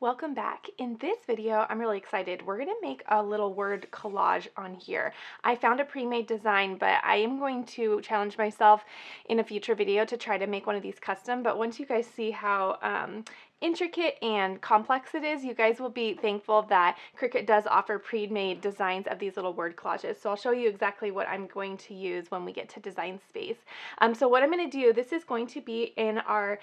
Welcome back. In this video, I'm really excited. We're going to make a little word collage on here. I found a pre-made design, but I am going to challenge myself in a future video to try to make one of these custom. But once you guys see how intricate and complex it is, you guys will be thankful that Cricut does offer pre-made designs of these little word collages. So I'll show you exactly what I'm going to use when we get to design space. So what I'm going to do, this is going to be in our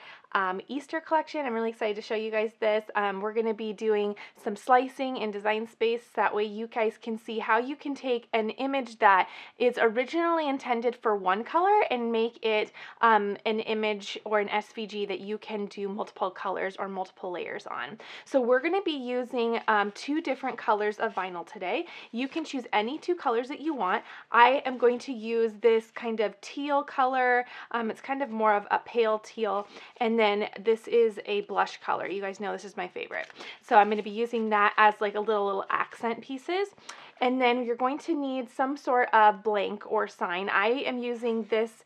Easter collection. I'm really excited to show you guys this. We're going to be doing some slicing in design space. That way you guys can see how you can take an image that is originally intended for one color and make it an image or an SVG that you can do multiple colors or multiple layers on. So we're going to be using two different colors of vinyl today. You can choose any two colors that you want. I am going to use this kind of teal color. It's kind of more of a pale teal, and then this is a blush color. You guys know this is my favorite. So I'm going to be using that as like a little accent pieces. And then you're going to need some sort of blank or sign. I am using this,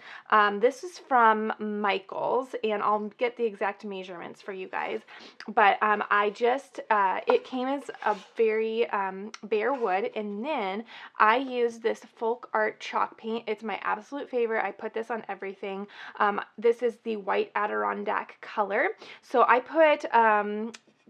this is from Michael's, and I'll get the exact measurements for you guys. But it came as a very bare wood, and then I used this folk art chalk paint. It's my absolute favorite. I put this on everything. This is the white Adirondack color. So I put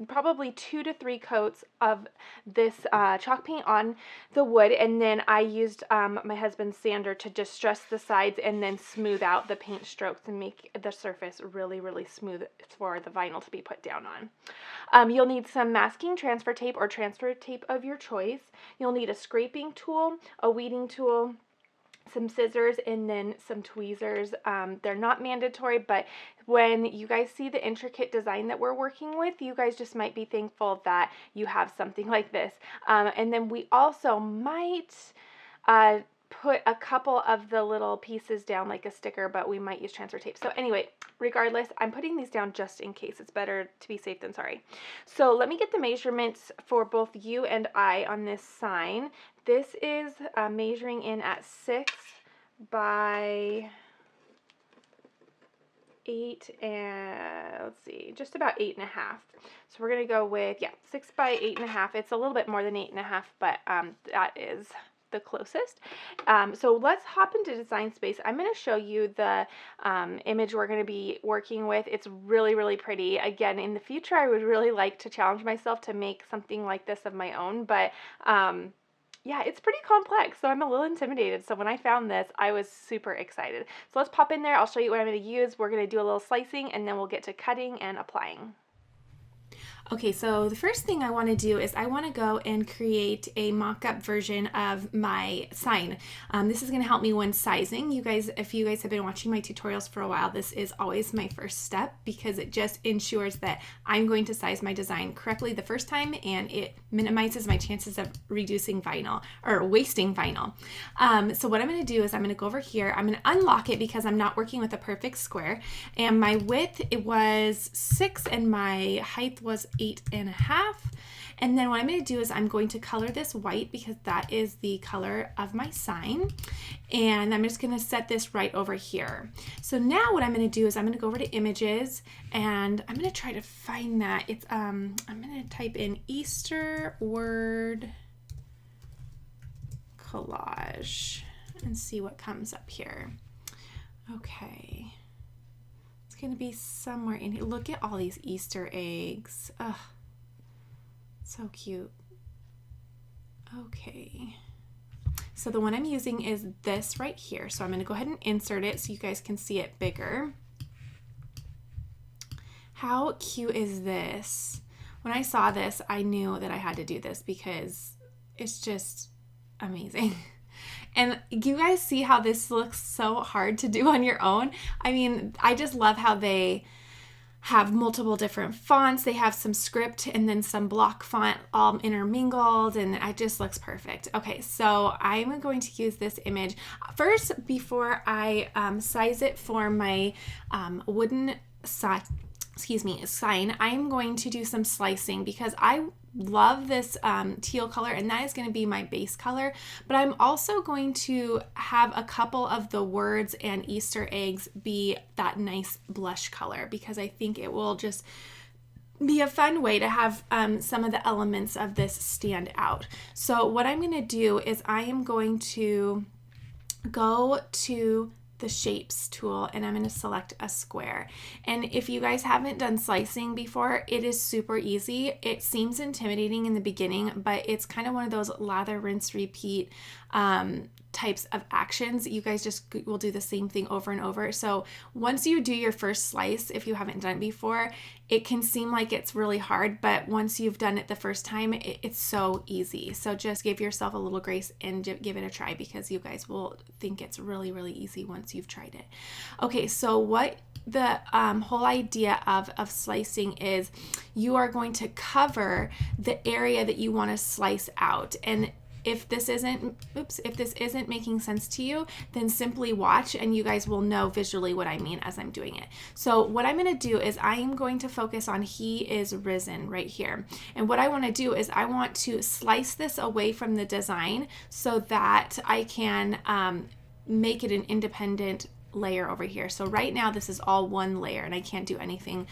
probably 2 to 3 coats of this chalk paint on the wood, and then I used my husband's sander to just stress the sides and then smooth out the paint strokes and make the surface really, really smooth for the vinyl to be put down on. You'll need some masking transfer tape or transfer tape of your choice. You'll need a scraping tool, a weeding tool, some scissors, and then some tweezers. They're not mandatory, but when you guys see the intricate design that we're working with, you guys just might be thankful that you have something like this. And then we also might put a couple of the little pieces down like a sticker, but we might use transfer tape. So anyway, regardless, I'm putting these down just in case. It's better to be safe than sorry. So let me get the measurements for both you and I on this sign. This is measuring in at 6 by 8 and let's see, just about 8.5. So we're gonna go with 6 by 8.5. It's a little bit more than 8.5, but that is the closest. So let's hop into design space. I'm going to show you the image we're going to be working with. It's really, really pretty. Again, in the future, I would really like to challenge myself to make something like this of my own, but yeah, it's pretty complex, so I'm a little intimidated. So when I found this, I was super excited. So let's pop in there. I'll show you what I'm going to use. We're going to do a little slicing, and then we'll get to cutting and applying. Okay, so the first thing I want to do is I want to go and create a mock-up version of my sign. This is going to help me when sizing. You guys, if you guys have been watching my tutorials for a while, this is always my first step because it just ensures that I'm going to size my design correctly the first time, and it minimizes my chances of reducing vinyl or wasting vinyl. So what I'm going to do is I'm going to go over here. I'm going to unlock it because I'm not working with a perfect square, and my width, it was 6 and my height was 8.5. And then what I'm going to do is I'm going to color this white because that is the color of my sign. And I'm just going to set this right over here. So now what I'm going to do is I'm going to go over to images, and I'm going to try to find that. It's I'm going to type in Easter word collage and see what comes up here. Okay. It's going to be somewhere in here. Look at all these Easter eggs. Ugh. So cute. Okay. So the one I'm using is this right here. So I'm going to go ahead and insert it so you guys can see it bigger. How cute is this? When I saw this, I knew that I had to do this because it's just amazing. And you guys see how this looks so hard to do on your own? I mean, I just love how they have multiple different fonts. They have some script and then some block font all intermingled, and it just looks perfect. Okay, so I'm going to use this image. First, before I size it for my wooden sign, I'm going to do some slicing because I love this teal color, and that is going to be my base color, but I'm also going to have a couple of the words and Easter eggs be that nice blush color because I think it will just be a fun way to have some of the elements of this stand out. So what I'm going to do is I am going to go to the shapes tool and I'm going to select a square. And if you guys haven't done slicing before, it is super easy. It seems intimidating in the beginning, but it's kind of one of those lather, rinse, repeat types of actions. You guys just will do the same thing over and over. So once you do your first slice, if you haven't done it before, it can seem like it's really hard, but once you've done it the first time, it's so easy. So just give yourself a little grace and give it a try, because you guys will think it's really, really easy once you've tried it. Okay, so what the whole idea of slicing is, you are going to cover the area that you want to slice out. And if this isn't making sense to you, then simply watch and you guys will know visually what I mean as I'm doing it. So what I'm going to do is I am going to focus on he is risen right here. And what I want to do is I want to slice this away from the design so that I can make it an independent layer over here. So right now this is all one layer and I can't do anything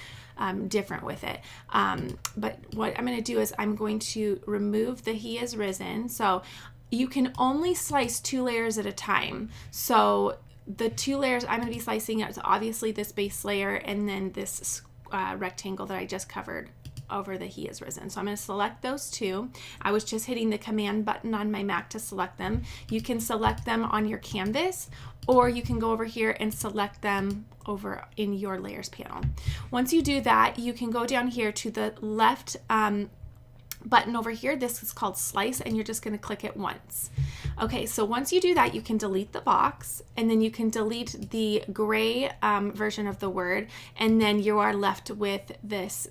different with it. But what I'm going to do is I'm going to remove the he is risen. So you can only slice 2 layers at a time. So the 2 layers I'm going to be slicing out is obviously this base layer and then this rectangle that I just covered over the he is risen. So I'm going to select those 2. I was just hitting the command button on my Mac to select them. You can select them on your canvas, or you can go over here and select them over in your layers panel. Once you do that, you can go down here to the left button over here. This is called slice, and you're just going to click it once. Okay, so once you do that, you can delete the box, and then you can delete the gray version of the word, and then you are left with this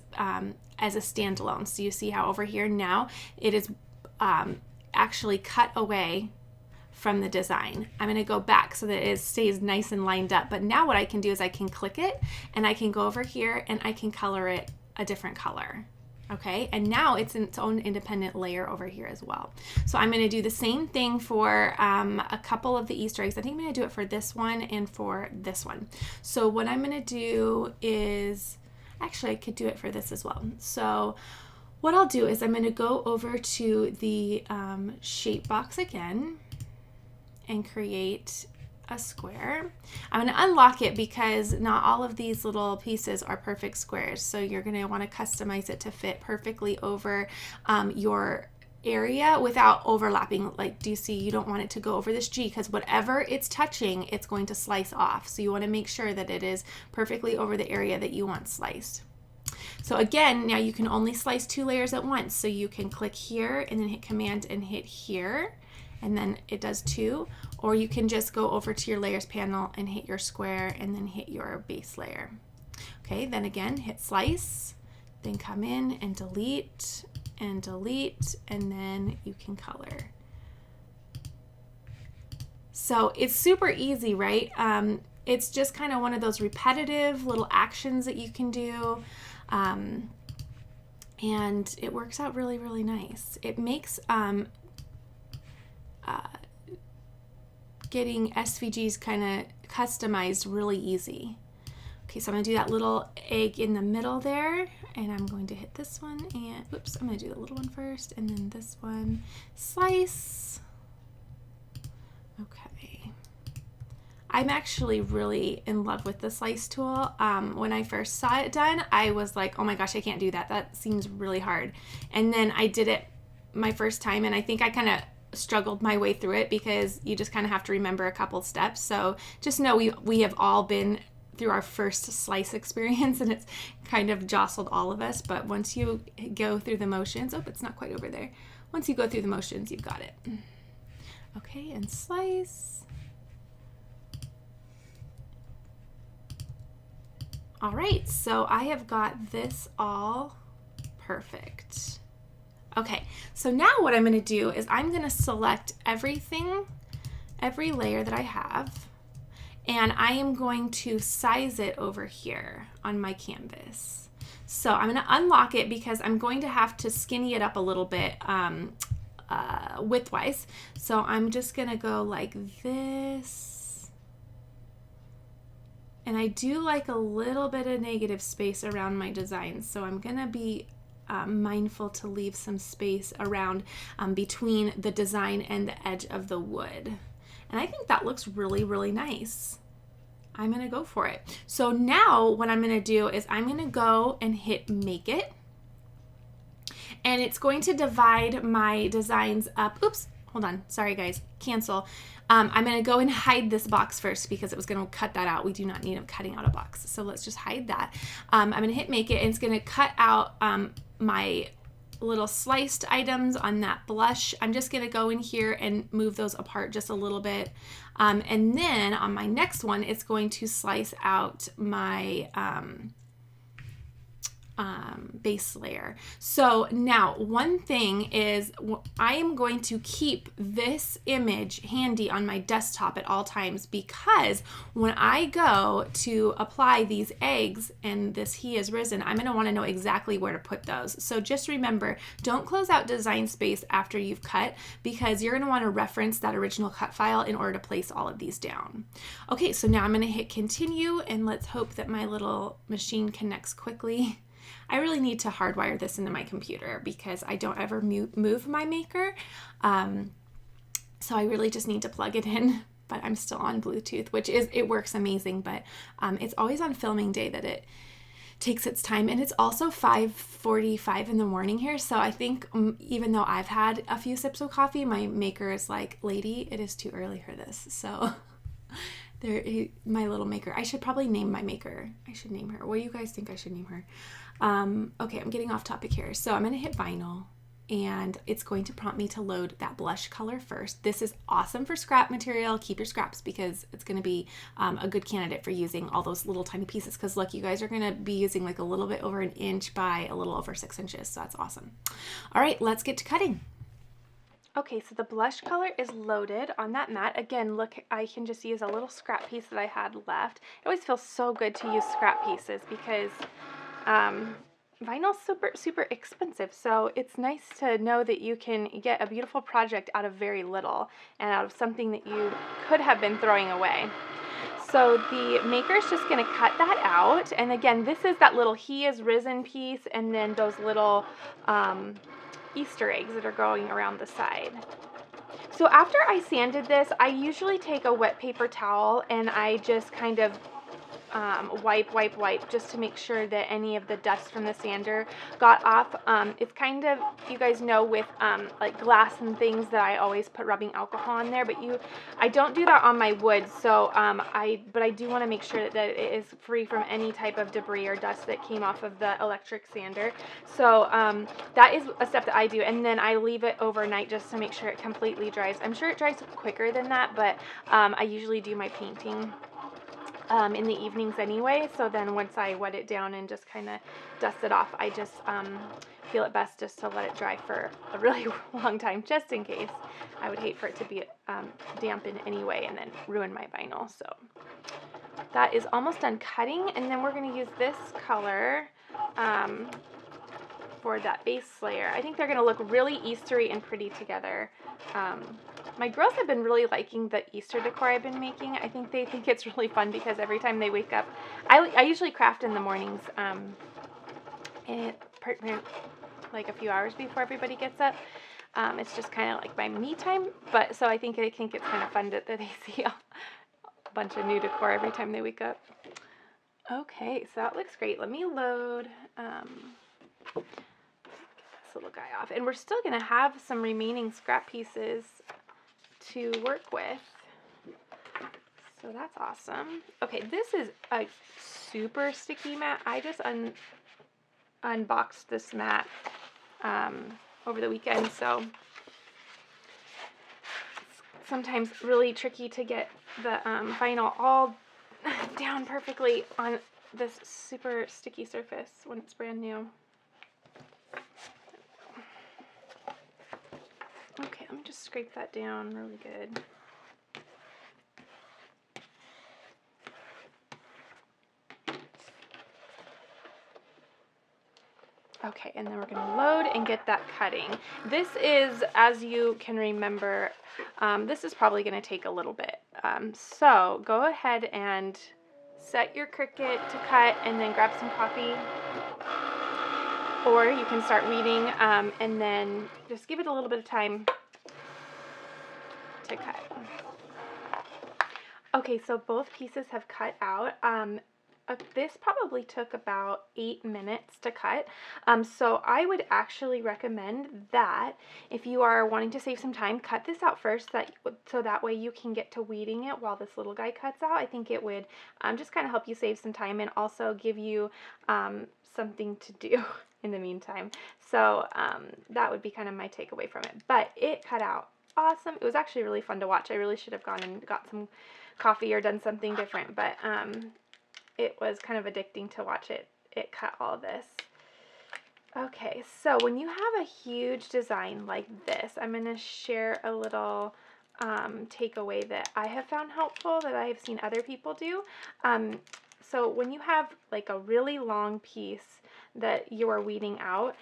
as a standalone. So you see how over here now it is actually cut away from the design. I'm going to go back so that it stays nice and lined up. But now what I can do is I can click it and I can go over here and I can color it a different color. Okay, and now it's in its own independent layer over here as well. So I'm going to do the same thing for a couple of the Easter eggs. I think I'm going to do it for this one and for this one. So what I'm going to do is, actually I could do it for this as well. So what I'll do is I'm going to go over to the shape box again and create a square. I'm going to unlock it because not all of these little pieces are perfect squares. So you're going to want to customize it to fit perfectly over your area without overlapping. Like, do you see, you don't want it to go over this G, because whatever it's touching, it's going to slice off. So you want to make sure that it is perfectly over the area that you want sliced. So again, now you can only slice 2 layers at once. So you can click here and then hit command and hit here, and then it does 2, or you can just go over to your layers panel and hit your square and then hit your base layer. Okay, then again, hit slice, then come in and delete, and then you can color. So it's super easy, right? It's just kind of one of those repetitive little actions that you can do. And it works out really, really nice. It makes getting SVGs kind of customized really easy. Okay, so I'm going to do that little egg in the middle there, and I'm going to hit this one, and whoops, I'm going to do the little one first, and then this one, slice. Okay. I'm actually really in love with the slice tool. When I first saw it done, I was like, oh my gosh, I can't do that. That seems really hard. And then I did it my first time, and I think I kind of struggled my way through it because you just kind of have to remember a couple steps. So just know we have all been through our first slice experience, and it's kind of jostled all of us. But once you go through the motions, oh, it's not quite over there. Once you go through the motions, you've got it. Okay, and slice. All right, so I have got this all perfect. Okay, so now what I'm going to do is I'm going to select everything, every layer that I have, and I am going to size it over here on my canvas. So I'm going to unlock it because I'm going to have to skinny it up a little bit widthwise. So I'm just going to go like this. And I do like a little bit of negative space around my designs, so I'm gonna be mindful to leave some space around between the design and the edge of the wood. And I think that looks really, really nice. I'm gonna go for it. So now what I'm gonna do is I'm gonna go and hit Make It. And it's going to divide my designs up. Oops, hold on. Sorry guys, cancel. I'm gonna go and hide this box first because it was gonna cut that out. We do not need them cutting out a box. So let's just hide that. I'm gonna hit Make It, and it's gonna cut out my little sliced items on that blush. I'm just gonna go in here and move those apart just a little bit. And then on my next one, it's going to slice out my base layer. So now one thing is I am going to keep this image handy on my desktop at all times, because when I go to apply these eggs and this He Is Risen, I'm going to want to know exactly where to put those. So just remember, don't close out design space after you've cut, because you're going to want to reference that original cut file in order to place all of these down. Okay, so now I'm going to hit continue, and let's hope that my little machine connects quickly. I really need to hardwire this into my computer because I don't ever move my maker. So I really just need to plug it in, but I'm still on Bluetooth, which it works amazing, but it's always on filming day that it takes its time. And it's also 5:45 in the morning here. So I think even though I've had a few sips of coffee, my maker is like, lady, it is too early for this. So my little maker, I should probably name my maker. I should name her. What do you guys think I should name her? Okay, I'm getting off topic here. So I'm going to hit vinyl, and it's going to prompt me to load that blush color first. This is awesome for scrap material. Keep your scraps because it's going to be a good candidate for using all those little tiny pieces, because look, you guys are going to be using like a little bit over 1 inch by a little over 6 inches. So that's awesome. All right, let's get to cutting. Okay, so the blush color is loaded on that mat. Again, look, I can just use a little scrap piece that I had left. It always feels so good to use scrap pieces because vinyl's super expensive. So it's nice to know that you can get a beautiful project out of very little and out of something that you could have been throwing away. So the maker is just going to cut that out. And again, this is that little He Is Risen piece, and then those little Easter eggs that are going around the side. So after I sanded this, I usually take a wet paper towel and I just kind of wipe just to make sure that any of the dust from the sander got off. It's kind of, you guys know, with like glass and things that I always put rubbing alcohol on there, but I don't do that on my wood. So but I do want to make sure that it is free from any type of debris or dust that came off of the electric sander. So that is a step that I do, and then I leave it overnight just to make sure it completely dries. I'm sure it dries quicker than that, but I usually do my painting in the evenings anyway, so then once I wet it down and just kind of dust it off, I just feel it best just to let it dry for a really long time, just in case. I would hate for it to be dampened anyway and then ruin my vinyl. So that is almost done cutting, and then we're going to use this color for that base layer. I think they're going to look really Eastery and pretty together. My girls have been really liking the Easter decor I've been making. I think they think it's really fun because every time they wake up, I usually craft in the mornings, like a few hours before everybody gets up. It's just kind of like my me time, but so I think it's kind of fun that they see a bunch of new decor every time they wake up. Okay, so that looks great. Let me load this little guy off, and we're still going to have some remaining scrap pieces to work with, so that's awesome. Okay, this is a super sticky mat. I just unboxed this mat over the weekend, so it's sometimes really tricky to get the vinyl all down perfectly on this super sticky surface when it's brand new. Okay, let me just scrape that down really good. Okay, and then we're going to load and get that cutting. This is, as you can remember, this is probably going to take a little bit. So go ahead and set your Cricut to cut and then grab some coffee, or you can start weeding and then just give it a little bit of time to cut. Okay, so both pieces have cut out. This probably took about 8 minutes to cut. So I would actually recommend that if you are wanting to save some time, cut this out first, so that way you can get to weeding it while this little guy cuts out. I think it would just kind of help you save some time and also give you something to do in the meantime. So that would be kind of my takeaway from it. But it cut out awesome. It was actually really fun to watch. I really should have gone and got some coffee or done something different, but it was kind of addicting to watch it cut all this. Okay, so when you have a huge design like this, I'm going to share a little takeaway that I have found helpful that I have seen other people do. So when you have like a really long piece that you are weeding out,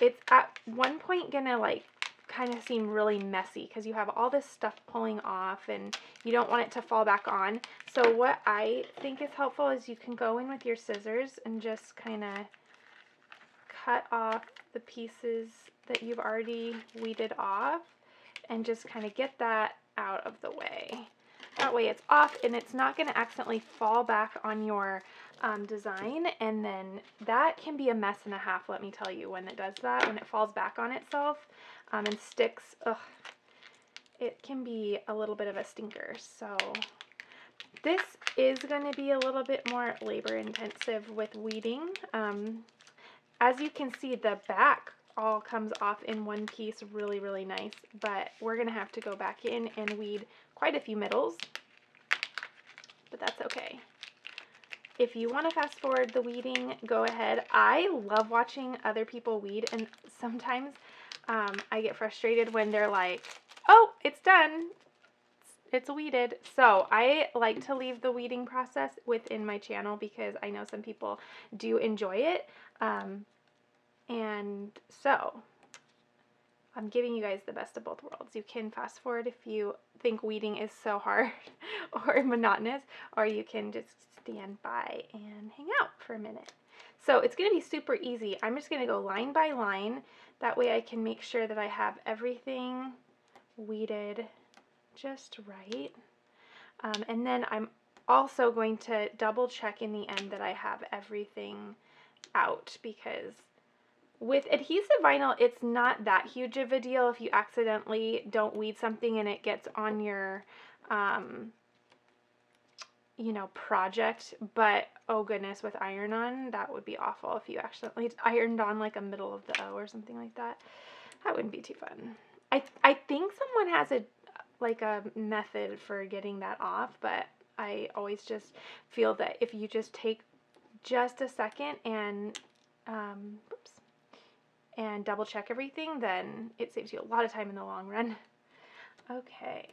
it's at one point gonna like kind of seem really messy because you have all this stuff pulling off and you don't want it to fall back on. So what I think is helpful is you can go in with your scissors and just kind of cut off the pieces that you've already weeded off and just kind of get that out of the way. That way it's off and it's not going to accidentally fall back on your design, and then that can be a mess and a half, let me tell you, when it does that, when it falls back on itself and sticks. Ugh, it can be a little bit of a stinker. So this is going to be a little bit more labor intensive with weeding. As you can see, the back all comes off in one piece really, really nice, but we're going to have to go back in and weed quite a few middles, but that's okay. If you want to fast forward the weeding, go ahead. I love watching other people weed, and sometimes I get frustrated when they're like, oh, it's done, it's weeded. So I like to leave the weeding process within my channel because I know some people do enjoy it. And so I'm giving you guys the best of both worlds. You can fast forward if you think weeding is so hard or monotonous, or you can just stand by and hang out for a minute. So it's going to be super easy. I'm just going to go line by line. That way I can make sure that I have everything weeded just right. And then I'm also going to double check in the end that I have everything out, because with adhesive vinyl, it's not that huge of a deal if you accidentally don't weed something and it gets on your, you know, project. But oh goodness, with iron-on, that would be awful if you accidentally ironed on like a middle of the O or something like that. That wouldn't be too fun. I think someone has a method for getting that off, but I always just feel that if you just take just a second and and double check everything, then it saves you a lot of time in the long run. Okay.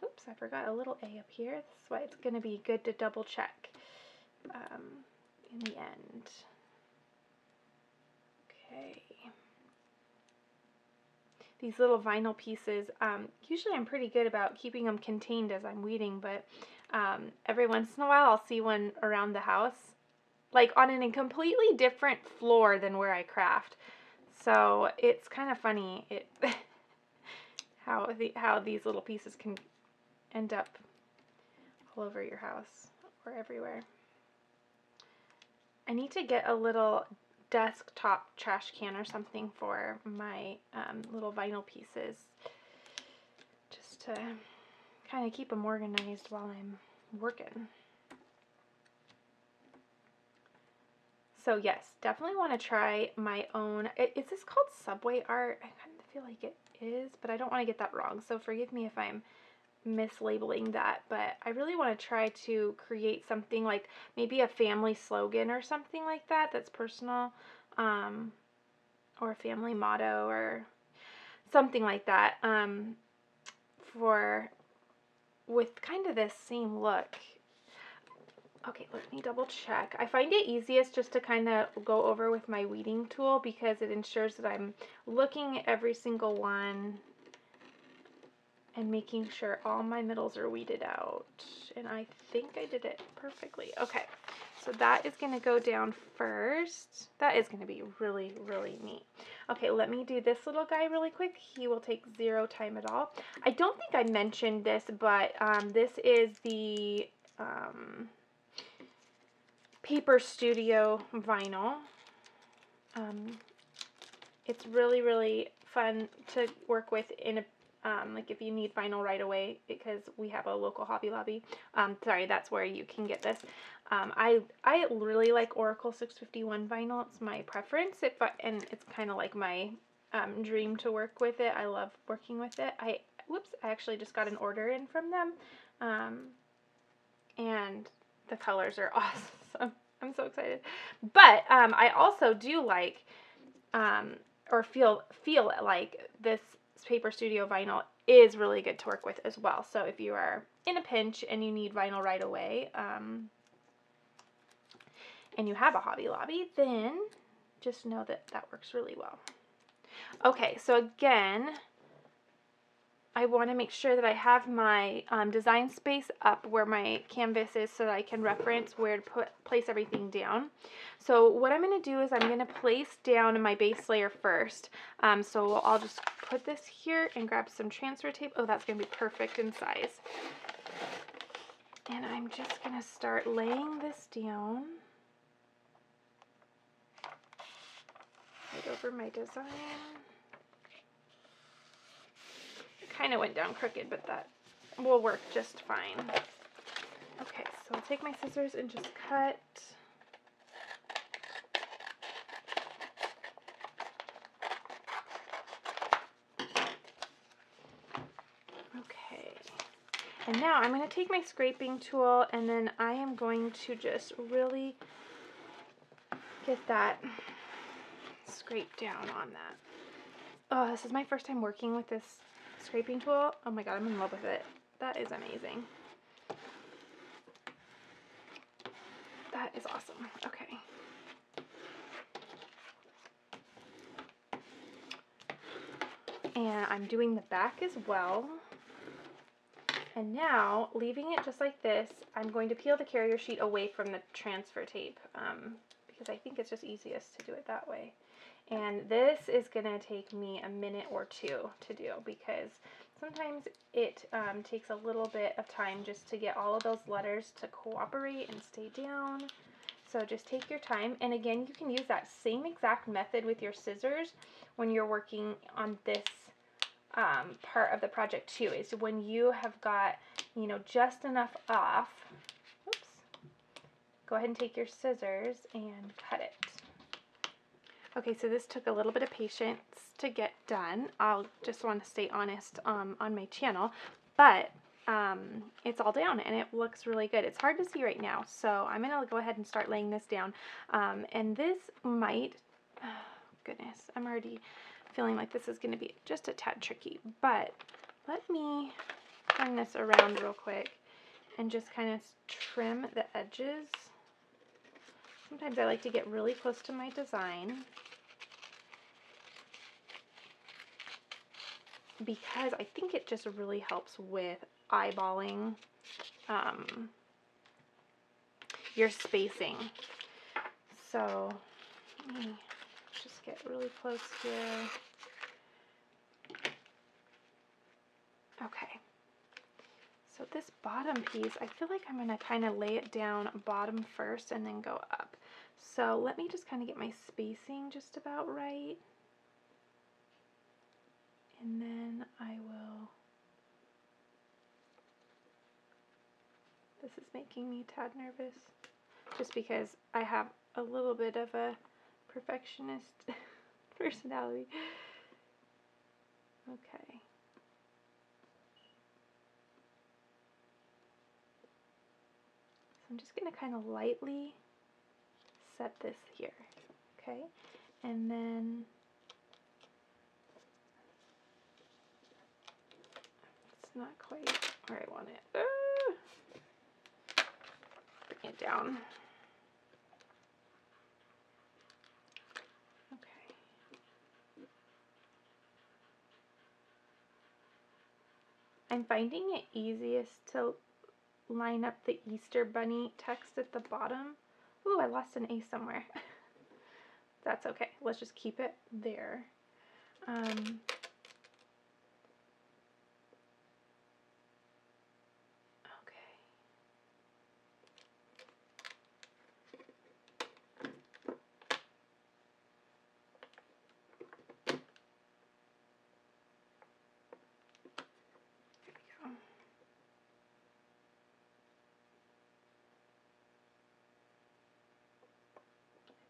Oops, I forgot a little A up here. That's why it's going to be good to double check in the end. Okay. These little vinyl pieces, usually I'm pretty good about keeping them contained as I'm weeding, but every once in a while I'll see one around the house, like on a completely different floor than where I craft. So it's kind of funny how these little pieces can end up all over your house or everywhere. I need to get a little desktop trash can or something for my little vinyl pieces, just to kind of keep them organized while I'm working. So yes, definitely want to try my own. Is this called Subway art? I kind of feel like it is, but I don't want to get that wrong. So forgive me if I'm mislabeling that, but I really want to try to create something like maybe a family slogan or something like that that's personal, or a family motto or something like that, with kind of this same look. Okay, let me double check. I find it easiest just to kind of go over with my weeding tool because it ensures that I'm looking at every single one and making sure all my middles are weeded out. And I think I did it perfectly. Okay, so that is going to go down first. That is going to be really, really neat. Okay, let me do this little guy really quick. He will take 0 time at all. I don't think I mentioned this, but this is the Paper Studio vinyl. It's really, really fun to work with in a like if you need vinyl right away, because we have a local Hobby Lobby. Sorry, that's where you can get this. I really like Oracle 651 vinyl. It's my preference, and it's kind of like my dream to work with it. I love working with it. I actually just got an order in from them, and the colors are awesome. I'm so excited. But I also do like, or feel like this Paper Studio vinyl is really good to work with as well. So if you are in a pinch and you need vinyl right away, and you have a Hobby Lobby, then just know that that works really well. Okay, so again, I want to make sure that I have my design space up where my canvas is so that I can reference where to place everything down. So what I'm going to do is I'm going to place down my base layer first. So I'll just put this here and grab some transfer tape. Oh, that's going to be perfect in size. And I'm just going to start laying this down right over my design. Kind of went down crooked, but that will work just fine. Okay, so I'll take my scissors and just cut. Okay, and now I'm going to take my scraping tool, and then I am going to just really get that scraped down on that. Oh, this is my first time working with this scraping tool. Oh my god, I'm in love with it. That is amazing. That is awesome. Okay. And I'm doing the back as well. And now, leaving it just like this, I'm going to peel the carrier sheet away from the transfer tape, because I think it's just easiest to do it that way. And this is going to take me a minute or two to do, because sometimes it takes a little bit of time just to get all of those letters to cooperate and stay down. So just take your time. And again, you can use that same exact method with your scissors when you're working on this part of the project too. Is when you have got, you know, just enough off. Oops. Go ahead and take your scissors and cut it. Okay, so this took a little bit of patience to get done. I'll just want to stay honest on my channel, but it's all down and it looks really good. It's hard to see right now, so I'm going to go ahead and start laying this down. And this might, oh, goodness, I'm already feeling like this is going to be just a tad tricky, but let me turn this around real quick and just kind of trim the edges. Sometimes I like to get really close to my design because I think it just really helps with eyeballing your spacing. So let me just get really close here. Okay. So this bottom piece, I feel like I'm going to kind of lay it down bottom first and then go up. So let me just kind of get my spacing just about right. And then I will, this is making me a tad nervous, just because I have a little bit of a perfectionist personality. Okay. So I'm just going to kind of lightly set this here, okay? And then it's not quite where I want it. Bring it down. Okay. I'm finding it easiest to line up the Easter Bunny text at the bottom. Ooh, I lost an A somewhere. That's okay. Let's just keep it there. Okay. There we go.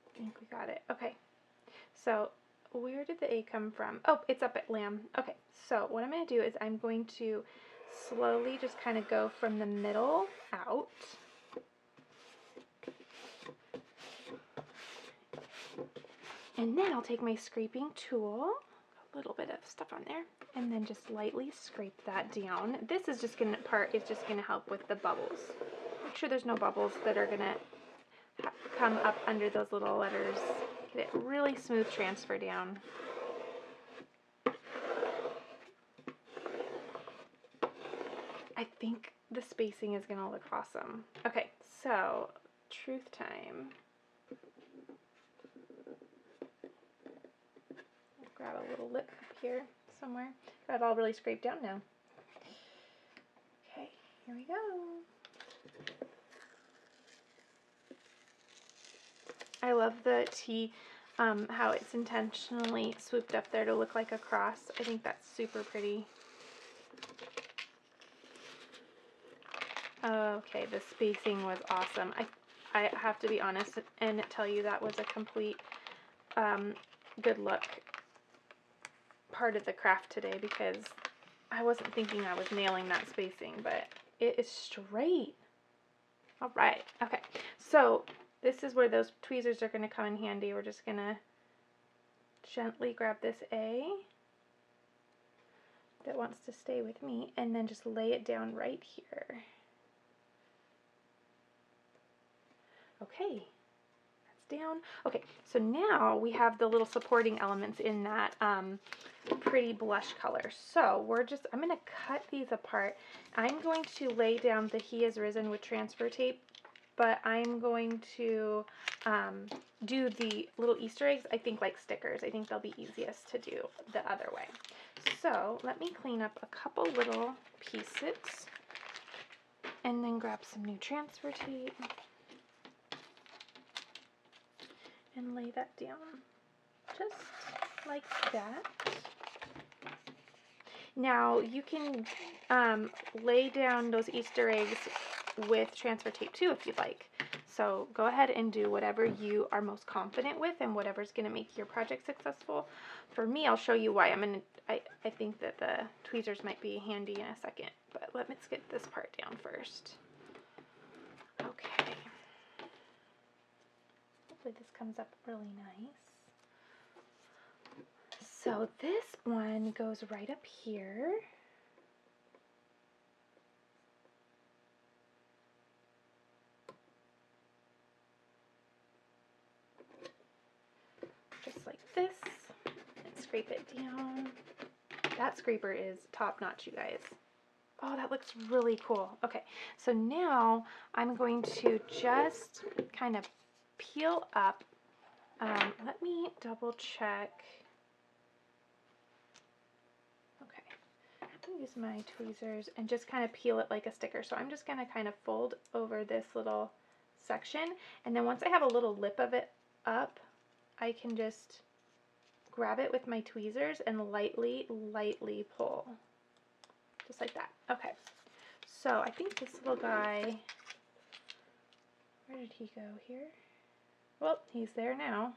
I think we got it. Okay. So where did the A come from? Oh, it's up at lamb. Okay, so what I'm going to do is I'm going to slowly just kind of go from the middle out. And then I'll take my scraping tool, a little bit of stuff on there, and then just lightly scrape that down. This is just going to help with the bubbles. Make sure there's no bubbles that are going to come up under those little letters. Get it really smooth transfer down. I think the spacing is going to look awesome. Okay, so truth time. Grab a little lip up here somewhere. Got it all really scraped down now. Okay, here we go. I love the T, how it's intentionally swooped up there to look like a cross. I think that's super pretty. Okay, the spacing was awesome. I have to be honest and tell you that was a complete good look part of the craft today, because I wasn't thinking I was nailing that spacing, but it is straight. All right, okay, so this is where those tweezers are going to come in handy. We're just going to gently grab this A that wants to stay with me and then just lay it down right here. Okay, that's down. Okay, so now we have the little supporting elements in that pretty blush color. So I'm going to cut these apart. I'm going to lay down the He Has Risen with transfer tape, but I'm going to do the little Easter eggs, I think, like stickers. I think they'll be easiest to do the other way. So let me clean up a couple little pieces and then grab some new transfer tape and lay that down just like that. Now you can lay down those Easter eggs with transfer tape too if you'd like. So go ahead and do whatever you are most confident with and whatever's going to make your project successful. For me, I'll show you why. I think that the tweezers might be handy in a second, but let's get this part down first. Okay. Hopefully this comes up really nice. So this one goes right up here. Just like this, and scrape it down. That scraper is top notch, you guys. Oh, that looks really cool. Okay, so now I'm going to just kind of peel up. Let me double check. Okay, I'm going to use my tweezers and just kind of peel it like a sticker. So I'm just going to kind of fold over this little section, and then once I have a little lip of it up, I can just grab it with my tweezers and lightly pull. Just like that. Okay. So I think this little guy, where did he go here? Well, he's there now.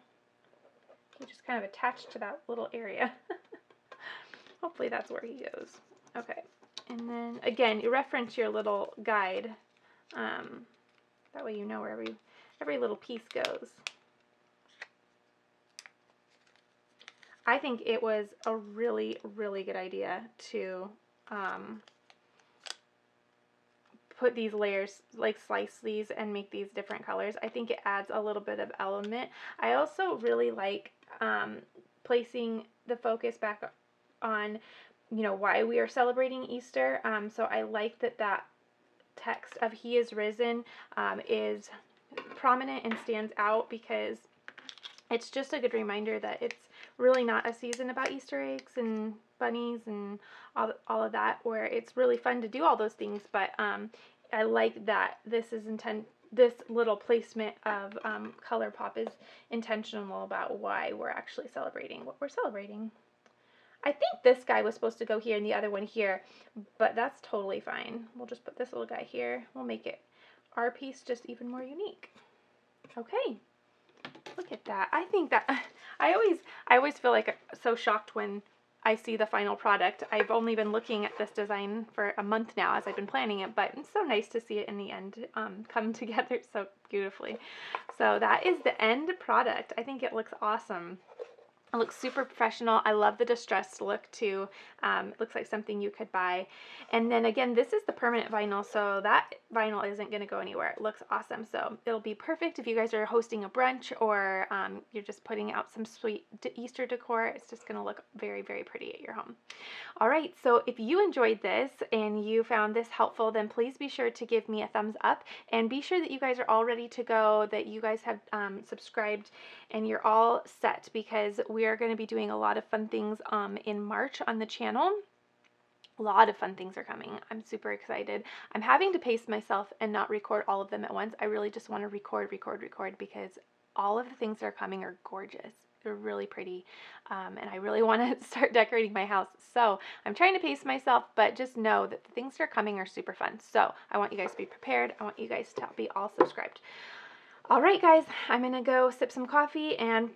He just kind of attached to that little area. Hopefully that's where he goes. Okay. And then again, you reference your little guide. That way you know where every little piece goes. I think it was a really, really good idea to put these layers, like slice these and make these different colors. I think it adds a little bit of element. I also really like placing the focus back on you know, why we are celebrating Easter. So I like that that text of He is risen is prominent and stands out, because it's just a good reminder that it's really not a season about Easter eggs and bunnies and all of that, where it's really fun to do all those things, but I like that this little placement of ColourPop is intentional about why we're actually celebrating what we're celebrating. I think this guy was supposed to go here and the other one here, but that's totally fine. We'll just put this little guy here. We'll make it our piece just even more unique. Okay, look at that. I think that I always feel like so shocked when I see the final product. I've only been looking at this design for a month now as I've been planning it, but it's so nice to see it in the end come together so beautifully. So that is the end product. I think it looks awesome. It looks super professional. I love the distressed look too. It looks like something you could buy. And then again, this is the permanent vinyl, so that vinyl isn't going to go anywhere. It looks awesome. So it'll be perfect if you guys are hosting a brunch, or you're just putting out some sweet Easter decor. It's just going to look very, very pretty at your home. All right, so if you enjoyed this and you found this helpful, then please be sure to give me a thumbs up, and be sure that you guys are all ready to go, that you guys have subscribed and you're all set, because we are going to be doing a lot of fun things in March on the channel. A lot of fun things are coming. I'm super excited. I'm having to pace myself and not record all of them at once. I really just want to record, because all of the things that are coming are gorgeous. They're really pretty, and I really want to start decorating my house. So I'm trying to pace myself, but just know that the things that are coming are super fun. So I want you guys to be prepared. I want you guys to be all subscribed. All right, guys, I'm going to go sip some coffee and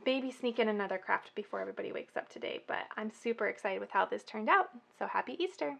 maybe sneak in another craft before everybody wakes up today. But I'm super excited with how this turned out. So happy Easter.